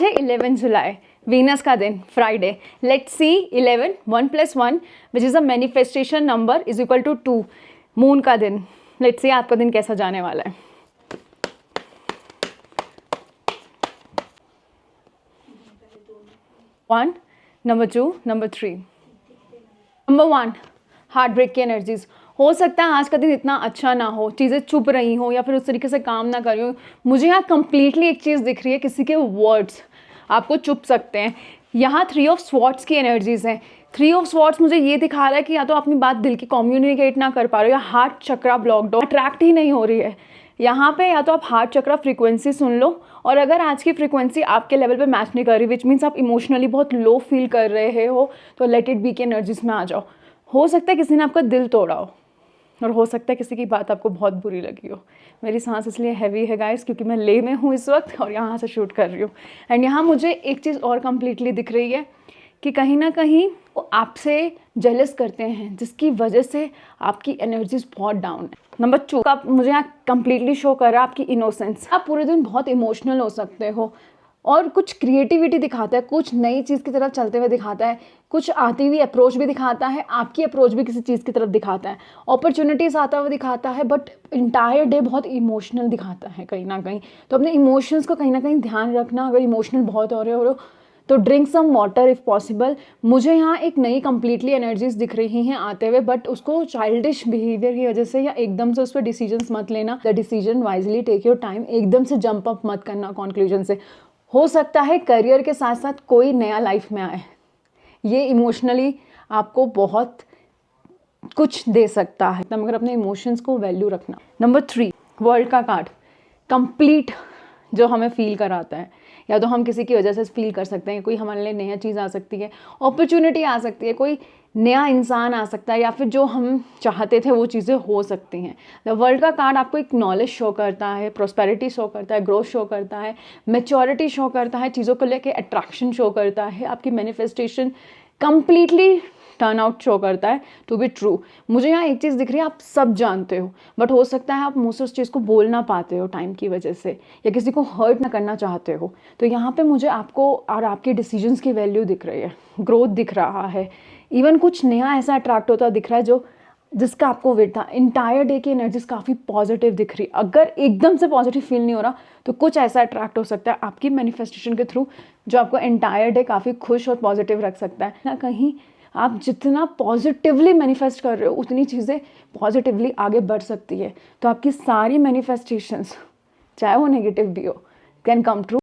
11 जुलाई, Venus का दिन, Friday. Let's see 11, 1 + 1 which is a manifestation number is equal to 2. Moon का दिन. Let's see आपका दिन कैसा जाने वाला है. One, number 2, number 3. Number 1, heart break की एनर्जीज. हो सकता है आज का दिन इतना अच्छा ना हो, चीज़ें चुप रही हो या फिर उस तरीके से काम ना कर रही हो. मुझे यहाँ कंप्लीटली एक चीज़ दिख रही है, किसी के वर्ड्स आपको चुप सकते हैं. यहाँ 3 ऑफ स्वॉर्ड्स की एनर्जीज हैं. 3 ऑफ स्वॉर्ड्स मुझे ये दिखा रहा है कि या तो अपनी बात दिल की कम्युनिकेट ना कर पा रहे हो, या हार्ट चक्रा ब्लॉक्ड हो, अट्रैक्ट ही नहीं हो रही है. यहाँ पे या तो आप हार्ट चक्रा फ्रीक्वेंसी सुन लो, और अगर आज की फ्रीक्वेंसी आपके लेवल पे मैच नहीं कर रही, विच मीन्स आप इमोशनली बहुत लो फील कर रहे हो, तो लेट इट बी की एनर्जीज में आ जाओ. हो सकता है किसी ने आपका दिल तोड़ा हो, और हो सकता है किसी की बात आपको बहुत बुरी लगी हो. मेरी सांस इसलिए हैवी है गाइस क्योंकि मैं ले में हूँ इस वक्त और यहाँ से शूट कर रही हूँ. एंड यहाँ मुझे एक चीज़ और कम्प्लीटली दिख रही है कि कहीं ना कहीं वो आपसे जेलस करते हैं, जिसकी वजह से आपकी एनर्जीज बहुत डाउन है. नंबर 2 का मुझे यहाँ कम्प्लीटली शो कर रहा है आपकी इनोसेंस. आप पूरे दिन बहुत इमोशनल हो सकते हो, और कुछ क्रिएटिविटी दिखाता है, कुछ नई चीज़ की तरफ चलते हुए दिखाता है, कुछ आती हुई अप्रोच भी दिखाता है, आपकी अप्रोच भी किसी चीज़ की तरफ दिखाता है, अपॉर्चुनिटीज़ आता हुआ दिखाता है, बट इंटायर डे बहुत इमोशनल दिखाता है कहीं ना कहीं. तो अपने इमोशंस को कहीं ना कहीं ध्यान रखना. अगर इमोशनल बहुत हो रहे हो तो drink some water if possible. मुझे यहाँ एक नई कंप्लीटली एनर्जीज दिख रही हैं आते हुए, बट उसको चाइल्डिश बिहेवियर की वजह से या एकदम से उस पर डिसीजंस मत लेना. The decision wisely, take your time. एकदम से जंप अप मत करना कंक्लूजन से. हो सकता है करियर के साथ साथ कोई नया लाइफ में आए, ये इमोशनली आपको बहुत कुछ दे सकता है, मगर अपने इमोशंस को वैल्यू रखना. नंबर 3, वर्ल्ड का कार्ड. कंप्लीट जो हमें फील कराता है, या तो हम किसी की वजह से फील कर सकते हैं, कोई हमारे लिए नया चीज़ आ सकती है, अपॉर्चुनिटी आ सकती है, कोई नया इंसान आ सकता है, या फिर जो हम चाहते थे वो चीज़ें हो सकती हैं. द वर्ल्ड का कार्ड आपको एक नॉलेज शो करता है, प्रॉस्पेरिटी शो करता है, ग्रोथ शो करता है, मैच्योरिटी शो करता है, चीज़ों को लेके अट्रैक्शन शो करता है, आपकी manifestation completely turn out show करता है टू बी ट्रू. मुझे यहाँ एक चीज़ दिख रही है, आप सब जानते हो, बट हो सकता है आप मुँह से उस चीज़ को बोल ना पाते हो टाइम की वजह से, या किसी को हर्ट ना करना चाहते हो. तो यहाँ पे मुझे आपको और आपके डिसीजंस की वैल्यू दिख रही है, ग्रोथ दिख रहा है, इवन कुछ नया ऐसा अट्रैक्ट होता दिख रहा है जो जिसका आपको वेट था. इंटायर डे की एनर्जीज काफ़ी पॉजिटिव दिख रही. अगर एकदम से पॉजिटिव फील नहीं हो रहा तो कुछ ऐसा अट्रैक्ट हो सकता है आपकी मैनिफेस्टेशन के थ्रू जो आपको इंटायर डे काफ़ी खुश और पॉजिटिव रख सकता है. ना कहीं आप जितना पॉजिटिवली मैनिफेस्ट कर रहे हो उतनी चीज़ें पॉजिटिवली आगे बढ़ सकती है. तो आपकी सारी मैनिफेस्टेशंस, चाहे वो नेगेटिव भी हो, कैन कम ट्रू.